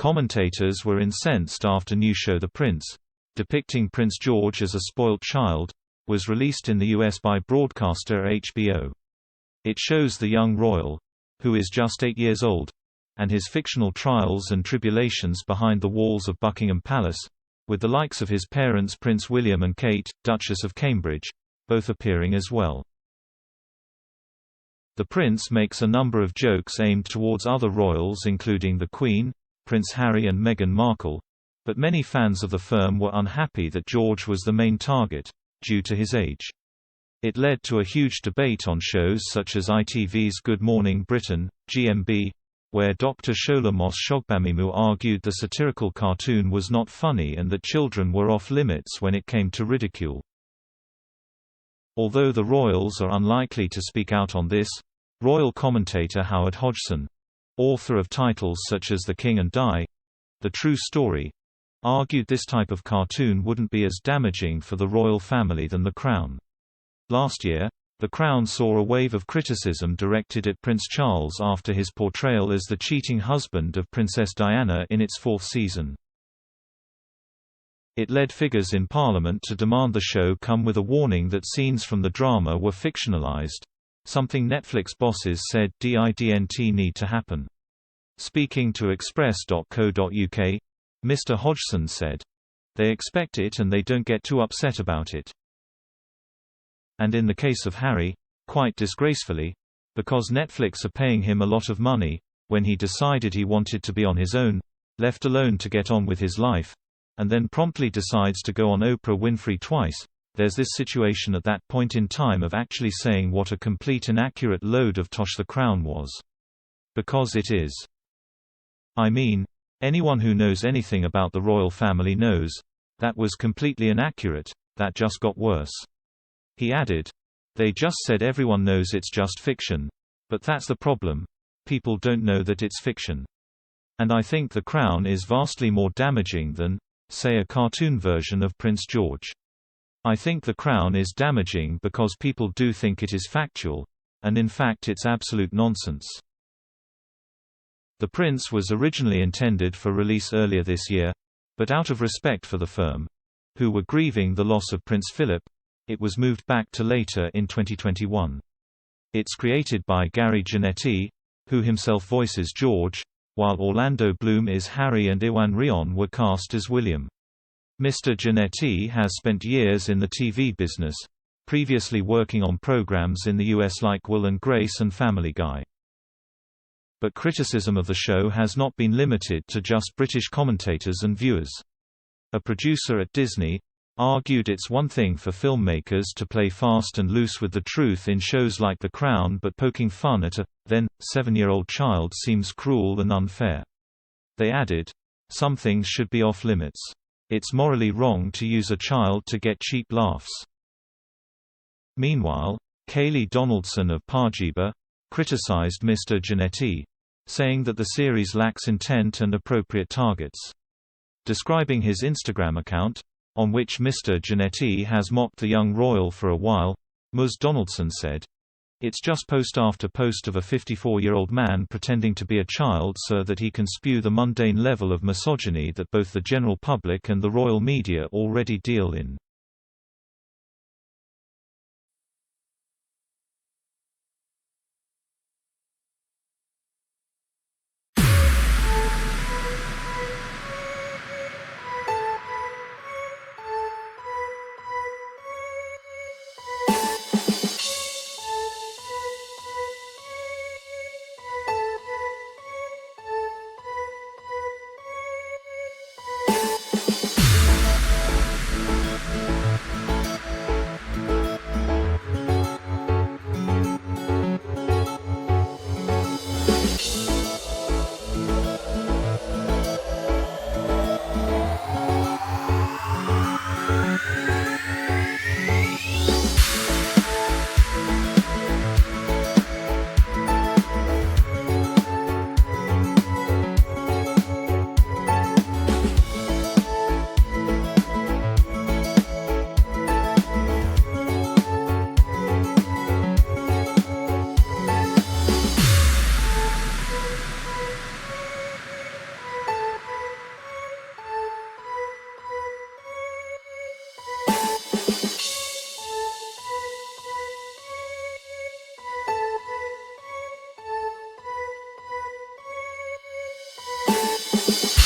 Commentators were incensed after new show The Prince, depicting Prince George as a spoilt child, was released in the US by broadcaster HBO. It shows the young royal, who is just 8 years old, and his fictional trials and tribulations behind the walls of Buckingham Palace, with the likes of his parents Prince William and Kate, Duchess of Cambridge, both appearing as well. The Prince makes a number of jokes aimed towards other royals including the Queen, Prince Harry and Meghan Markle, but many fans of the firm were unhappy that George was the main target, due to his age. It led to a huge debate on shows such as ITV's Good Morning Britain, GMB, where Dr. Shola m.o.c.k.i.n.g argued the satirical cartoon was not funny and that children were off limits when it came to ridicule. Although the royals are unlikely to speak out on this, royal commentator Howard Hodgson, author of titles such as The King and Di, The True Story, argued this type of cartoon wouldn't be as damaging for the royal family than The Crown. Last year, The Crown saw a wave of criticism directed at Prince Charles after his portrayal as the cheating husband of Princess Diana in its 4th season. It led figures in Parliament to demand the show come with a warning that scenes from the drama were fictionalized, something Netflix bosses said didn't need to happen. Speaking to Express.co.uk, Mr. Hodgson said, "They expect it and they don't get too upset about it." And in the case of Harry, quite disgracefully, because Netflix are paying him a lot of money, when he decided he wanted to be on his own, left alone to get on with his life, and then promptly decides to go on Oprah Winfrey twice, there's this situation at that point in time of actually saying what a complete and accurate load of tosh the Crown was. Because it is. I mean, anyone who knows anything about the royal family knows, that was completely inaccurate, that just got worse. He added, "They just said everyone knows it's just fiction. But that's the problem. People don't know that it's fiction. And I think The Crown is vastly more damaging than, say, a cartoon version of Prince George. I think The Crown is damaging because people do think it is factual, and in fact it's absolute nonsense." The Prince was originally intended for release earlier this year, but out of respect for the firm, who were grieving the loss of Prince Philip, it was moved back to later in 2021. It's created by Gary Janetti, who himself voices George, while Orlando Bloom is Harry and Iwan Rheon were cast as William. Mr. Janetti has spent years in the TV business, previously working on programs in the US like Will and Grace and Family Guy. But criticism of the show has not been limited to just British commentators and viewers. A producer at Disney argued it's one thing for filmmakers to play fast and loose with the truth in shows like The Crown, but poking fun at a, then, 7-year-old child seems cruel and unfair. They added, "Some things should be off limits. It's morally wrong to use a child to get cheap laughs." Meanwhile, Kayleigh Donaldson of Parjiba criticized Mr. Janetti, saying that the series lacks intent and appropriate targets. Describing his Instagram account, on which Mr. Janetti has mocked the young royal for a while, Ms. Donaldson said, "It's just post after post of a 54-year-old man pretending to be a child so that he can spew the mundane level of misogyny that both the general public and the royal media already deal in." Bye.